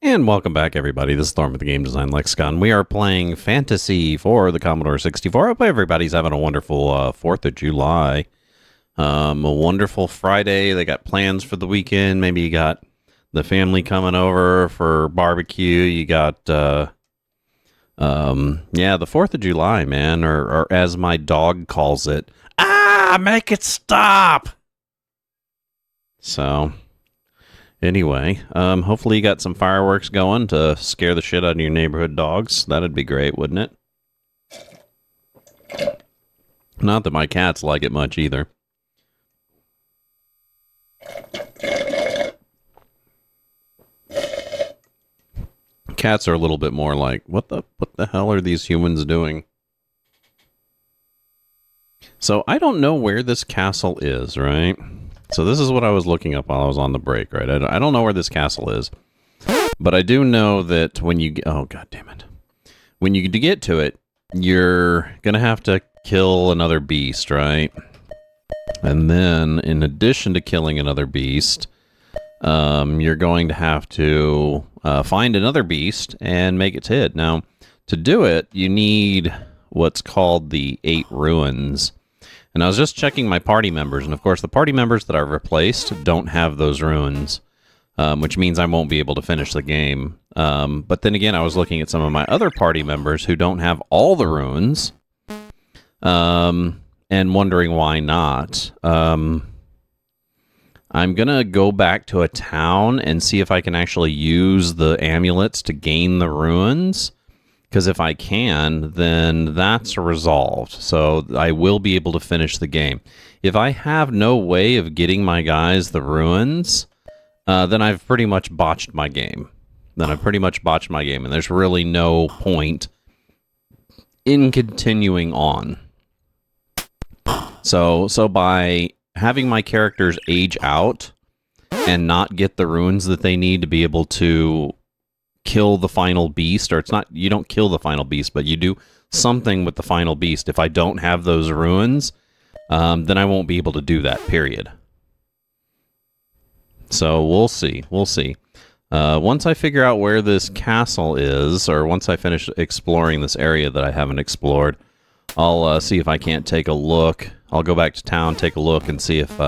And welcome back, everybody. This is Thorn with the Game Design Lexicon. We are playing Phantasy for the Commodore 64. I hope everybody's having a wonderful 4th of July. A wonderful Friday. They got plans for the weekend. Maybe you got the family coming over for barbecue. You got, the 4th of July, man. Or as my dog calls it, make it stop! So... Anyway, hopefully you got some fireworks going to scare the shit out of your neighborhood dogs. That'd be great, wouldn't it? Not that my cats like it much either. Cats are a little bit more like, what the hell are these humans doing? So I don't know where this castle is, right? So this is what I was looking up while I was on the break, right? I don't know where this castle is. But I do know that when you... Oh, God damn it. When you get to it, you're going to have to kill another beast, right? And then, in addition to killing another beast, you're going to have to find another beast and make its hit. Now, to do it, you need what's called the 8 ruins. And I was just checking my party members, and of course the party members that I've replaced don't have those runes, which means I won't be able to finish the game. But then again, I was looking at some of my other party members who don't have all the runes, and wondering why not. I'm going to go back to a town and see if I can actually use the amulets to gain the runes. Because if I can, then that's resolved. So I will be able to finish the game. If I have no way of getting my guys the ruins, then I've pretty much botched my game. And there's really no point in continuing on. So by having my characters age out and not get the runes that they need to be able to kill the final beast, or it's not, you don't kill the final beast, but you do something with the final beast. If I don't have those ruins, then I won't be able to do that, period. So we'll see. Once I figure out where this castle is, or once I finish exploring this area that I haven't explored, I'll see if I can't take a look. I'll go back to town, take a look, and see if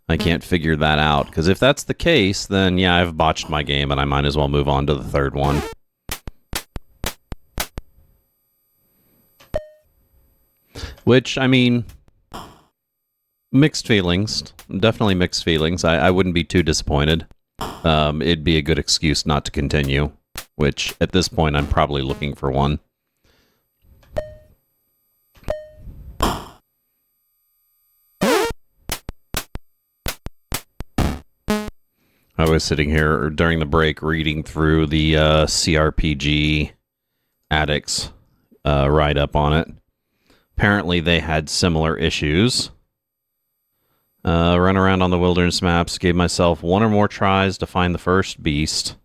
I can't figure that out. Because if that's the case, then yeah, I've botched my game, and I might as well move on to the third one. Which, I mean, mixed feelings. Definitely mixed feelings. I wouldn't be too disappointed. It'd be a good excuse not to continue. Which, at this point, I'm probably looking for one. I was sitting here during the break reading through the CRPG Addicts write-up on it. Apparently they had similar issues. Run around on the wilderness maps, gave myself 1 or more tries to find the first beast.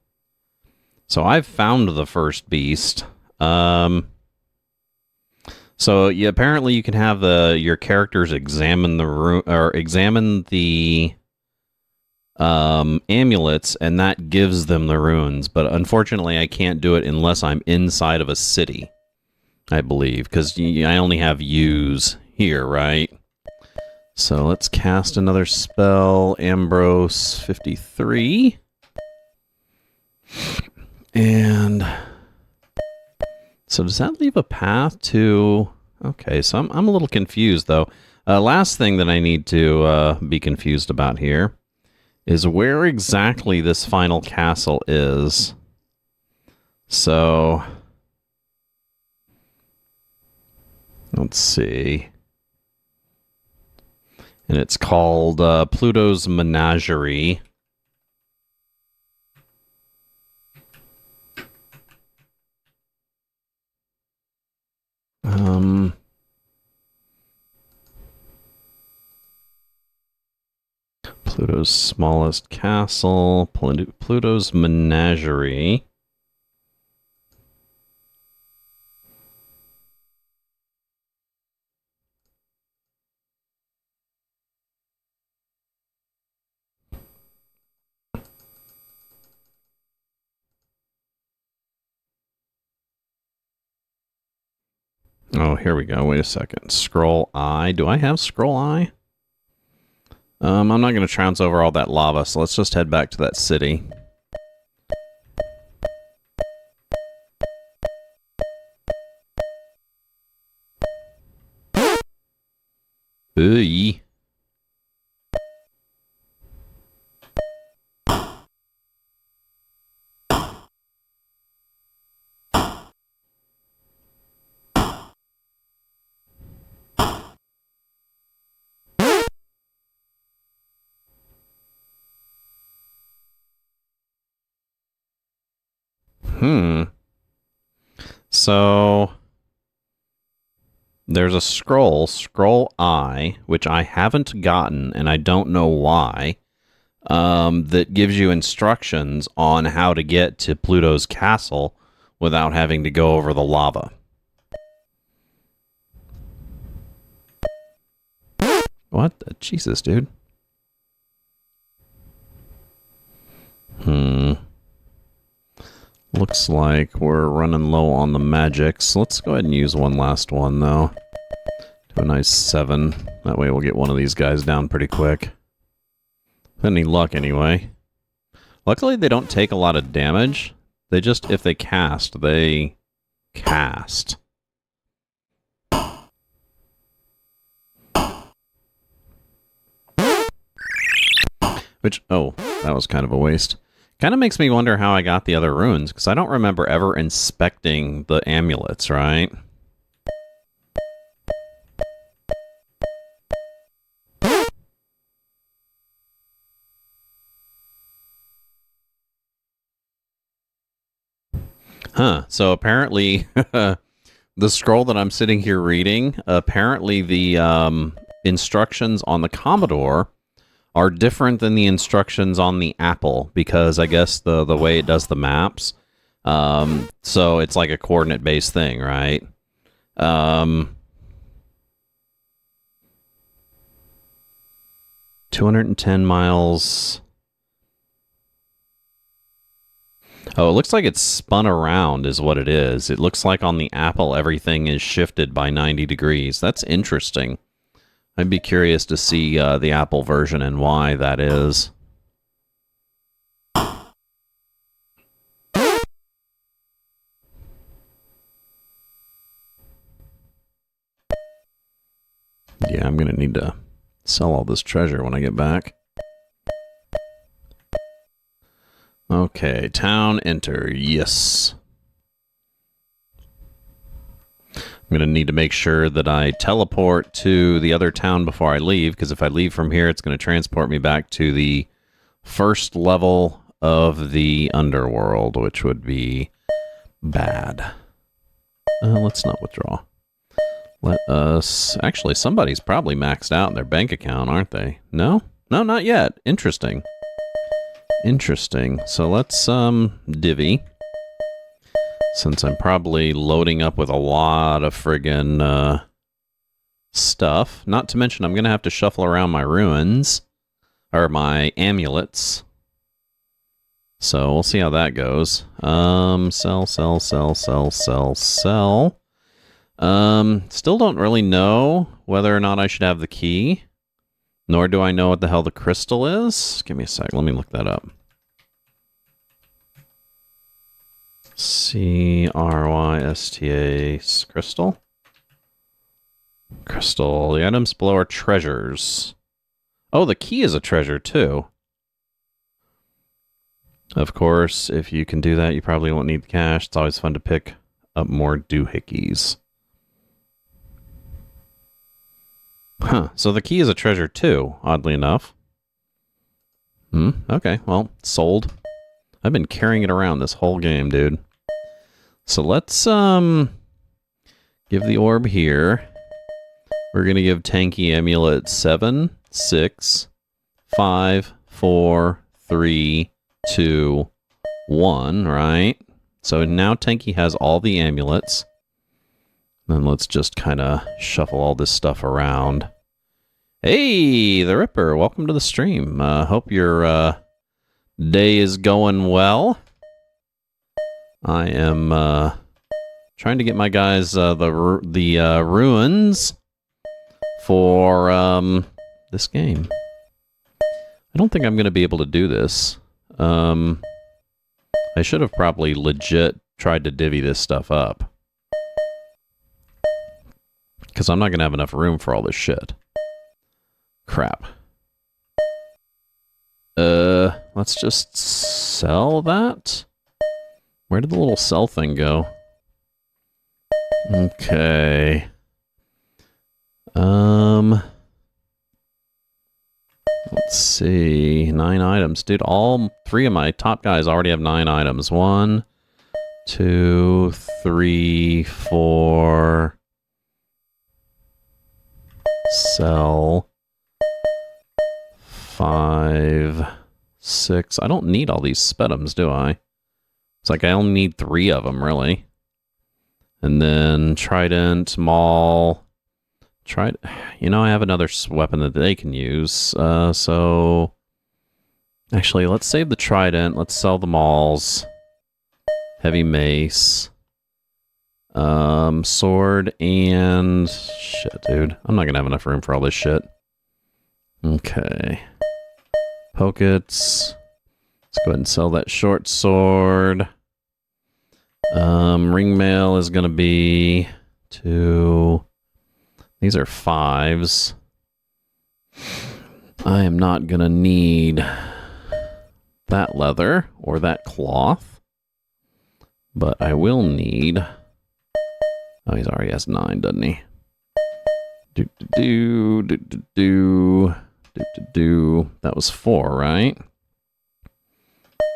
So I've found the first beast. So yeah, apparently you can have your characters examine the room, or examine the amulets, and that gives them the runes. But unfortunately, I can't do it unless I'm inside of a city, I believe, because I only have U's here, right? So let's cast another spell, Ambrose 53. And so does that leave a path to... Okay, so I'm a little confused, though. Last thing that I need to be confused about here is where exactly this final castle is. So, let's see. And it's called Pluto's Menagerie. Pluto's smallest castle, Pluto's Menagerie. Oh, here we go. Wait a second. Scroll I. Do I have scroll I? I'm not going to trounce over all that lava, so let's just head back to that city. Ooh. So there's a scroll I, which I haven't gotten, and I don't know why, that gives you instructions on how to get to Pluto's castle without having to go over the lava. What? Jesus, dude. Looks like we're running low on the magics. Let's go ahead and use one last one, though. Do a nice 7. That way we'll get one of these guys down pretty quick. Any luck, anyway. Luckily, they don't take a lot of damage. They just, if they cast, they cast. Which, oh, that was kind of a waste. Kind of makes me wonder how I got the other runes, because I don't remember ever inspecting the amulets, right? Huh, so apparently, the scroll that I'm sitting here reading, apparently the instructions on the Commodore are different than the instructions on the Apple, because I guess the way it does the maps, so it's like a coordinate-based thing, right? 210 miles. Oh, it looks like it's spun around is what it is. It looks like on the Apple everything is shifted by 90 degrees. That's interesting. I'd be curious to see the Apple version and why that is. Yeah, I'm going to need to sell all this treasure when I get back. Okay, town enter. Yes. I'm going to need to make sure that I teleport to the other town before I leave, because if I leave from here, it's going to transport me back to the first level of the underworld, which would be bad. Let's not withdraw. Let us... Actually, somebody's probably maxed out in their bank account, aren't they? No? No, not yet. Interesting. Interesting. So let's divvy. Since I'm probably loading up with a lot of friggin' stuff. Not to mention I'm going to have to shuffle around my ruins. Or my amulets. So we'll see how that goes. Sell. Still don't really know whether or not I should have the key. Nor do I know what the hell the crystal is. Give me a sec. Let me look that up. C-R-Y-S-T-A crystal. Crystal. The items below are treasures. Oh, the key is a treasure too. Of course, if you can do that, you probably won't need the cash. It's always fun to pick up more doohickeys. Huh, so the key is a treasure too, oddly enough. Okay, well, sold. I've been carrying it around this whole game, dude. So let's, give the orb here. We're gonna give Tanky Amulet 7, 6, 5, 4, 3, 2, 1, right? So now Tanky has all the amulets. Then let's just kind of shuffle all this stuff around. Hey, the Ripper, welcome to the stream. Hope your day is going well. I am Trying to get my guys the ruins for this game. I don't think I'm going to be able to do this. I should have probably legit tried to divvy this stuff up. Because I'm not going to have enough room for all this shit. Crap. Let's just sell that? Where did the little sell thing go? Okay. Let's see. 9 items. Dude, all 3 of my top guys already have 9 items. 1, 2, 3, 4. Sell. 5, 6. I don't need all these spedums, do I? It's like I only need 3 of them, really. And then Trident, Maul. You know, I have another weapon that they can use. So actually, let's save the Trident. Let's sell the Mauls. Heavy Mace. Sword and... Shit, dude. I'm not gonna have enough room for all this shit. Okay. Pokets. Let's go ahead and sell that short sword. Ringmail is gonna be 2. These are 5s. I am not gonna need that leather or that cloth, but I will need... Oh, he already has 9, doesn't he? That was 4, right?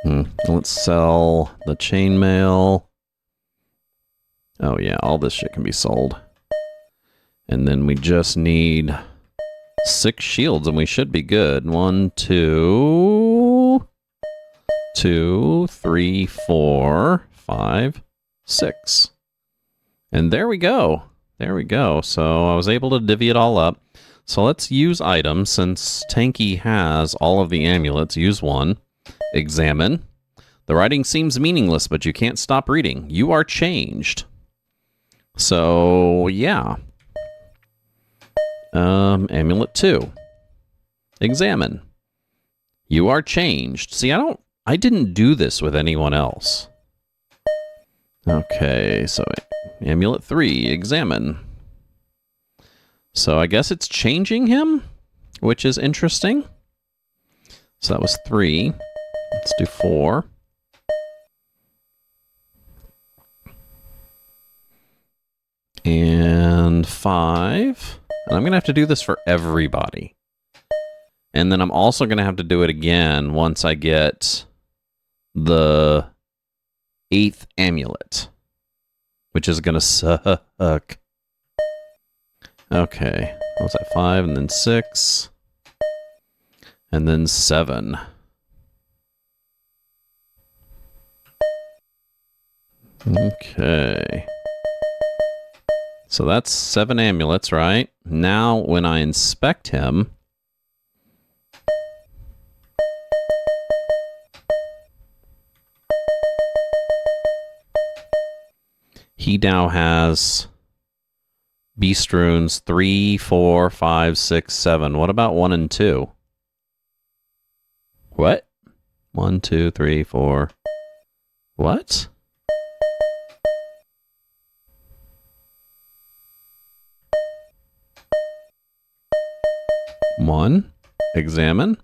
Let's sell the chainmail. Oh yeah, all this shit can be sold. And then we just need 6 shields and we should be good. 1, 2, 3, 4, 5, 6. And there we go. There we go. So I was able to divvy it all up. So let's use items. Since Tanky has all of the amulets, use 1. Examine. The writing seems meaningless, but you can't stop reading. You are changed. So, yeah. Amulet 2. Examine. You are changed. See, I didn't do this with anyone else. Okay, so Amulet 3, examine. So I guess it's changing him, which is interesting. So that was 3. Let's do 4. And 5. And I'm going to have to do this for everybody. And then I'm also going to have to do it again once I get the 8th amulet, which is going to suck. Okay, what was that? 5 and then 6. And then 7. Okay. So that's 7 amulets, right? Now, when I inspect him, he now has beast runes 3, 4, 5, 6, 7. What about 1 and 2? What? 1, 2, 3, 4. What? One. Examine.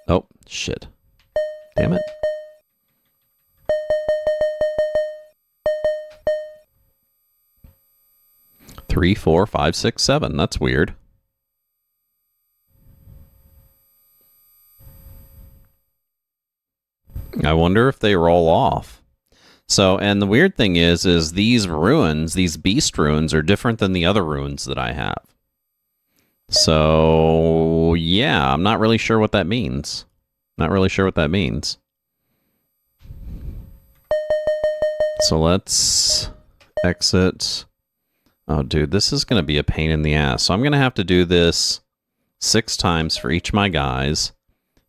Oh, shit. Damn it. Three, 4, 5, 6, 7. That's weird. I wonder if they roll off. So, and the weird thing is these runes, these beast runes, are different than the other runes that I have. So, yeah, I'm not really sure what that means. Not really sure what that means. So let's exit. Oh, dude, this is going to be a pain in the ass. So I'm going to have to do this 6 times for each of my guys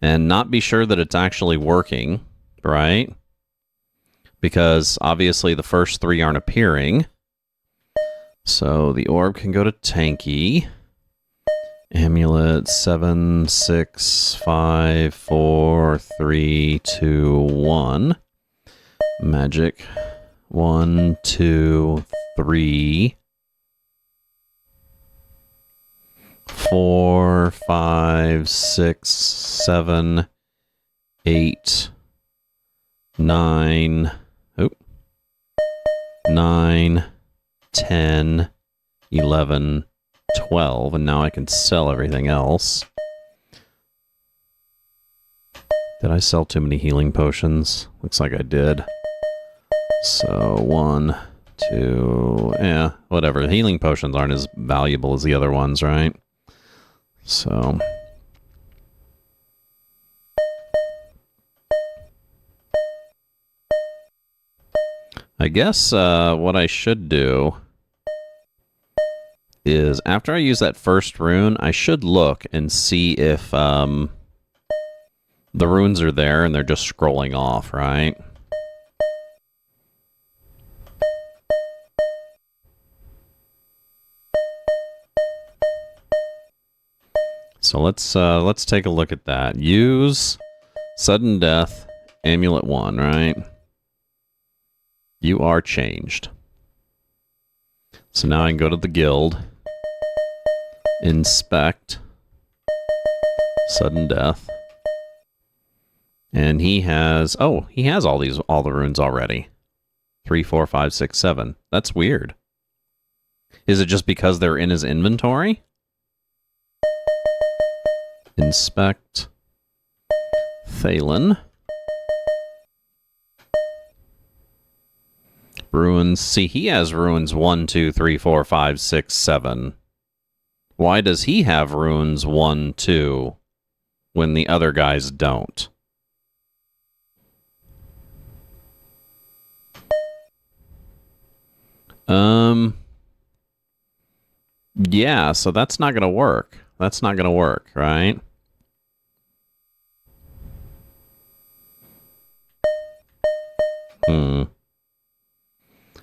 and not be sure that it's actually working, right? Because obviously the first 3 aren't appearing. So the orb can go to Tanky. Amulet 7, 6, 5, 4, 3, 2, 1. Magic 1, 2, 3, 4, 5, 6, 7, 8, 9. 9, 10, 11, 12, and now I can sell everything else. Did I sell too many healing potions? Looks like I did. So 1, 2, whatever. The healing potions aren't as valuable as the other ones, right? So I guess what I should do is after I use that first rune, I should look and see if the runes are there and they're just scrolling off, right? So let's take a look at that. Use sudden death, amulet 1, right? You are changed. So now I can go to the guild, inspect, sudden death, and he has all the runes already. 3, 4, 5, 6, 7. That's weird. Is it just because they're in his inventory? Inspect, Thalen. Runes. See, he has runes 1, 2, 3, 4, 5, 6, 7. Why does he have runes 1, 2 when the other guys don't? Yeah, so that's not going to work. That's not going to work, right?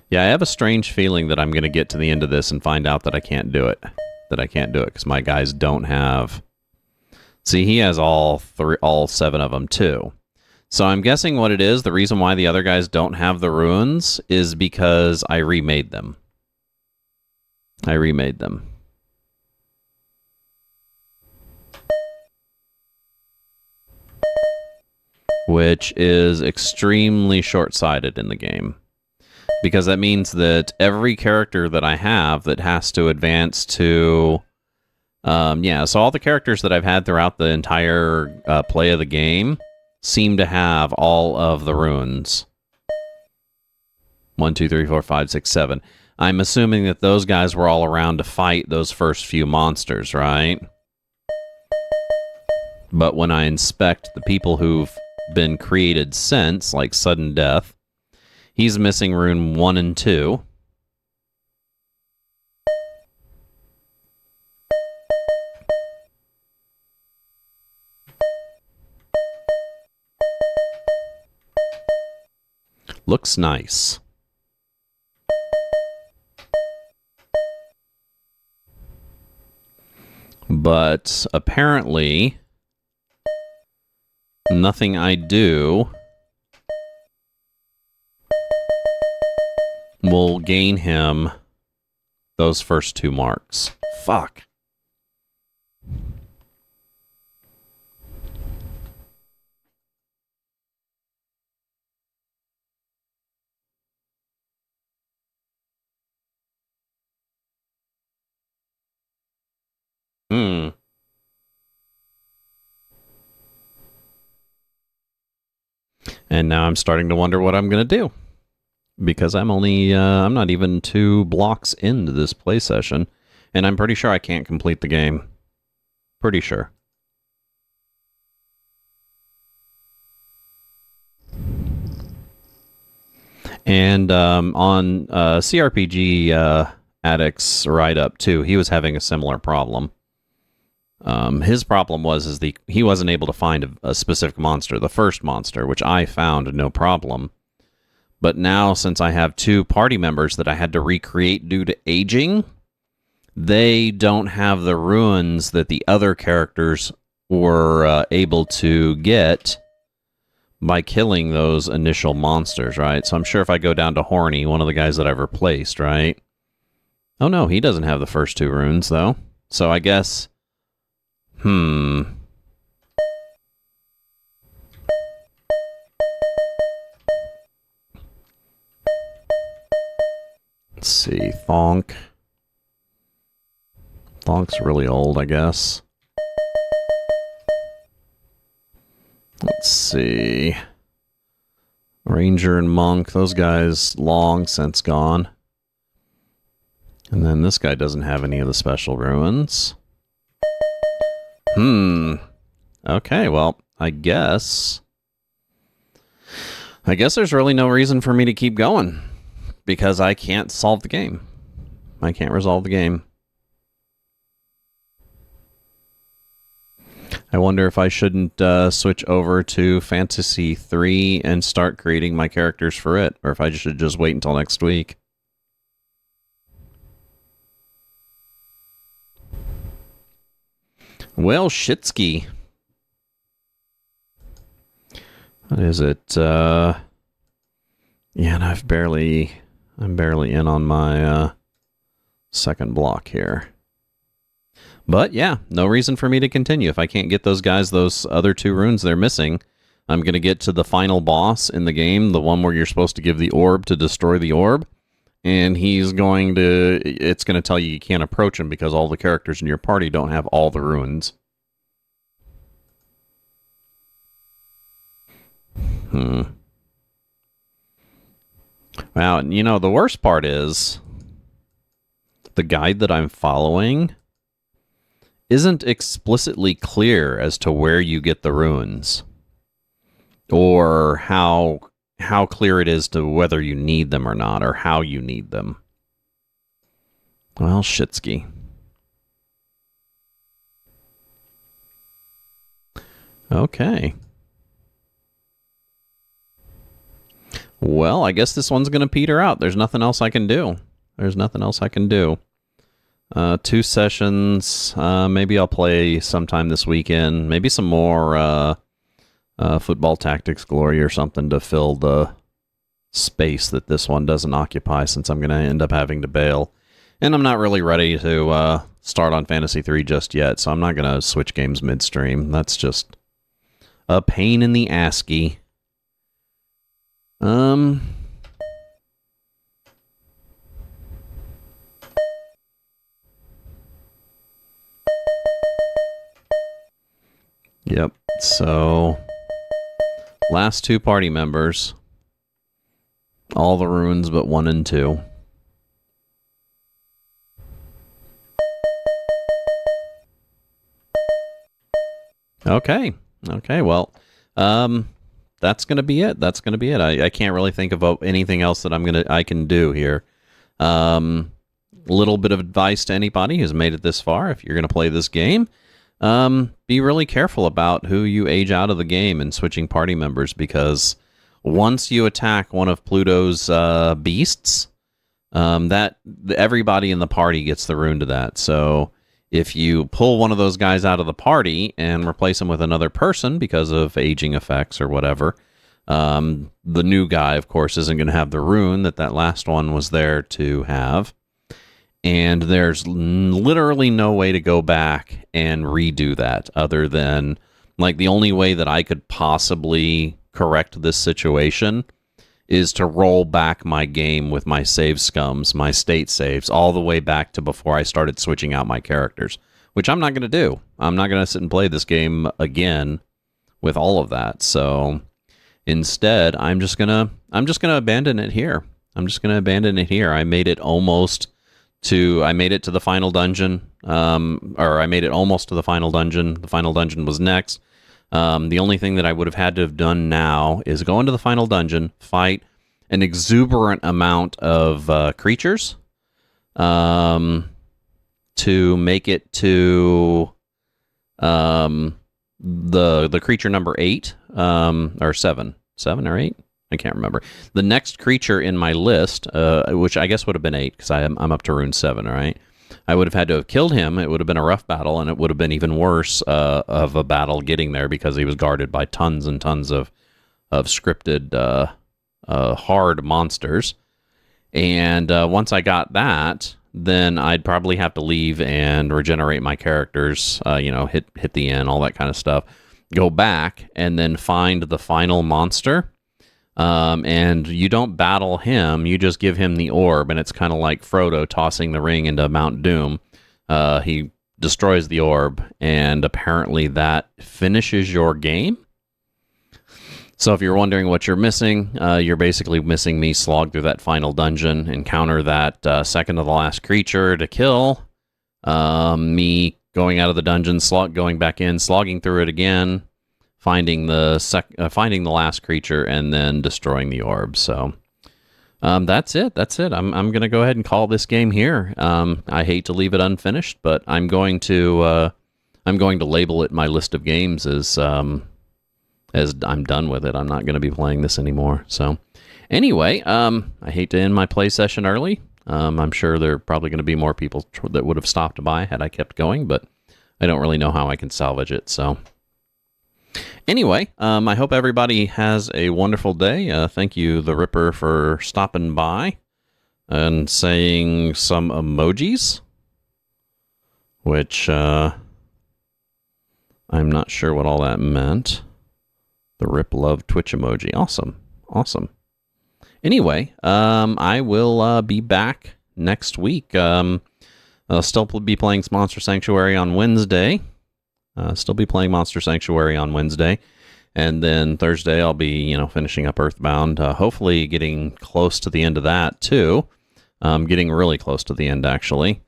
Yeah, I have a strange feeling that I'm going to get to the end of this and find out that I can't do it. That I can't do it because my guys don't have... See, he has all 7 of them too. So I'm guessing what it is, the reason why the other guys don't have the runes is because I remade them. I remade them. Which is extremely short-sighted in the game. Because that means that every character that I have that has to advance to... so all the characters that I've had throughout the entire play of the game seem to have all of the runes. 1, 2, 3, 4, 5, 6, 7. I'm assuming that those guys were all around to fight those first few monsters, right? But when I inspect the people who've been created since, like Sudden Death, he's missing rune 1 and 2. Looks nice. But apparently, nothing I do will gain him those first 2 marks. Fuck. And now I'm starting to wonder what I'm going to do. Because I'm only, I'm not even 2 blocks into this play session. And I'm pretty sure I can't complete the game. Pretty sure. And on CRPG Addict's write-up, too, he was having a similar problem. His problem was he wasn't able to find a specific monster, the first monster, which I found no problem. But now, since I have 2 party members that I had to recreate due to aging, they don't have the ruins that the other characters were able to get by killing those initial monsters, right? So I'm sure if I go down to Horny, one of the guys that I've replaced, right? Oh no, he doesn't have the first 2 runes, though. So I guess... Let's see, Thonk. Thonk's really old, I guess. Let's see. Ranger and Monk, those guys long since gone. And then this guy doesn't have any of the special ruins. Okay, well, I guess there's really no reason for me to keep going. Because I can't solve the game. I can't resolve the game. I wonder if I shouldn't switch over to Phantasie III and start creating my characters for it, or if I should just wait until next week. Well, shitski. What is it? Yeah, and I'm barely in on my second block here. But yeah, no reason for me to continue. If I can't get those guys, those other 2 runes they're missing, I'm going to get to the final boss in the game, the one where you're supposed to give the orb to destroy the orb. And it's going to tell you can't approach him because all the characters in your party don't have all the runes. Wow, you know, the worst part is the guide that I'm following isn't explicitly clear as to where you get the runes or how clear it is to whether you need them or not, or how you need them. Well, shitski. Okay. Well, I guess this one's going to peter out. There's nothing else I can do. 2 sessions. Maybe I'll play sometime this weekend. Maybe some more Football Tactics Glory or something to fill the space that this one doesn't occupy, since I'm going to end up having to bail. And I'm not really ready to start on Phantasy 3 just yet, so I'm not going to switch games midstream. That's just a pain in the asky. Yep, so last 2 party members, all the runes but 1 and 2. Okay, well, that's going to be it. I can't really think of anything else that I can do here. Little bit of advice to anybody who's made it this far. If you're going to play this game, be really careful about who you age out of the game and switching party members, because once you attack one of Pluto's beasts, everybody in the party gets the rune to that. So if you pull one of those guys out of the party and replace him with another person because of aging effects or whatever, the new guy, of course, isn't going to have the rune that last one was there to have. And there's literally no way to go back and redo that, other than, like, the only way that I could possibly correct this situation is to roll back my game with my save scums, my state saves, all the way back to before I started switching out my characters, which I'm not going to do. I'm not going to sit and play this game again with all of that. So instead, I'm just going to abandon it here. I made it to the final dungeon, or I made it almost to the final dungeon. The final dungeon was next. The only thing that I would have had to have done now is go into the final dungeon, fight an exuberant amount of creatures, to make it to the creature number 8, or 7 or 8, I can't remember. The next creature in my list, which I guess would have been 8 because I'm up to rune 7, all right? I would have had to have killed him. It would have been a rough battle, and it would have been even worse of a battle getting there because he was guarded by tons and tons of scripted hard monsters. And once I got that, then I'd probably have to leave and regenerate my characters, hit the end, all that kind of stuff. Go back and then find the final monster. And you don't battle him, you just give him the orb, and it's kind of like Frodo tossing the ring into Mount Doom. He destroys the orb, and apparently that finishes your game. So if you're wondering what you're missing, you're basically missing me slog through that final dungeon, encounter that second to the last creature to kill, me going out of the dungeon, going back in, slogging through it again, finding the last creature, and then destroying the orb. So that's it. I'm going to go ahead and call this game here. I hate to leave it unfinished, but I'm going to label it my list of games as I'm done with it. I'm not going to be playing this anymore. So anyway, I hate to end my play session early. I'm sure there are probably going to be more people that would have stopped by had I kept going, but I don't really know how I can salvage it. So anyway, I hope everybody has a wonderful day. Thank you, The Ripper, for stopping by and saying some emojis, which I'm not sure what all that meant. The Rip Love Twitch emoji. Awesome. Anyway, I will be back next week. I'll still be playing Monster Sanctuary on Wednesday. And then Thursday I'll be, finishing up Earthbound. Hopefully getting close to the end of that too. Getting really close to the end, actually.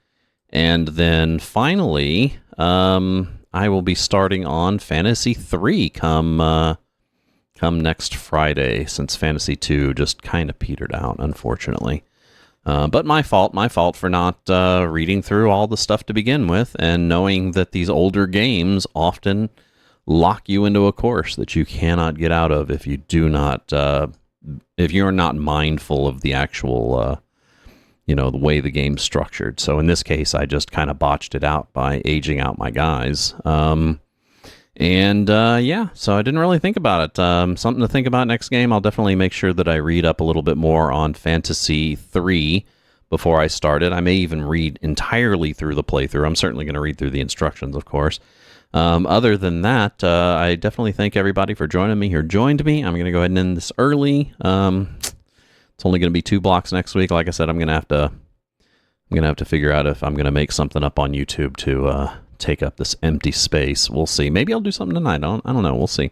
And then finally, I will be starting on Phantasy III come next Friday, since Phantasy II just kind of petered out, unfortunately. But my fault for not reading through all the stuff to begin with, and knowing that these older games often lock you into a course that you cannot get out of if you do not, if you're not mindful of the actual, the way the game's structured. So in this case, I just kind of botched it out by aging out my guys. So I didn't really think about it. Something to think about next game. I'll definitely make sure that I read up a little bit more on Phantasy III before I start it. I may even read entirely through the playthrough. I'm certainly going to read through the instructions, of course. Other than that, I definitely thank everybody for joining me here. Joined me. I'm going to go ahead and end this early. It's only going to be 2 blocks next week. Like I said, I'm going to have to figure out if I'm going to make something up on YouTube to take up this empty space. We'll see. Maybe I'll do something tonight. I don't know. We'll see.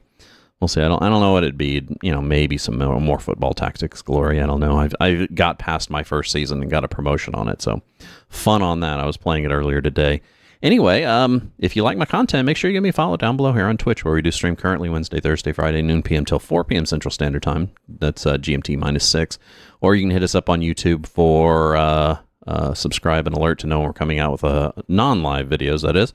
I don't know what it'd be. Maybe some more Football Tactics glory. I don't know. I got past my first season and got a promotion on it, so fun on that. I was playing it earlier today. Anyway, if you like my content, make sure you give me a follow down below here on Twitch, where we do stream currently Wednesday, Thursday, Friday, noon p.m. till 4 p.m. Central Standard Time. That's GMT -6. Or you can hit us up on YouTube for subscribe and alert to know when we're coming out with non-live videos, that is.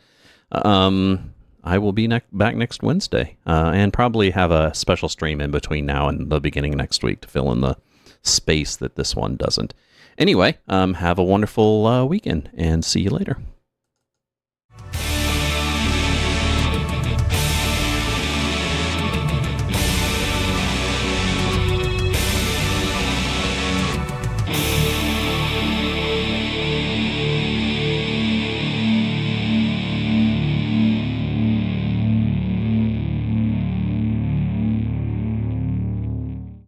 I will be back next Wednesday, and probably have a special stream in between now and the beginning of next week to fill in the space that this one doesn't. Anyway, have a wonderful weekend, and see you later.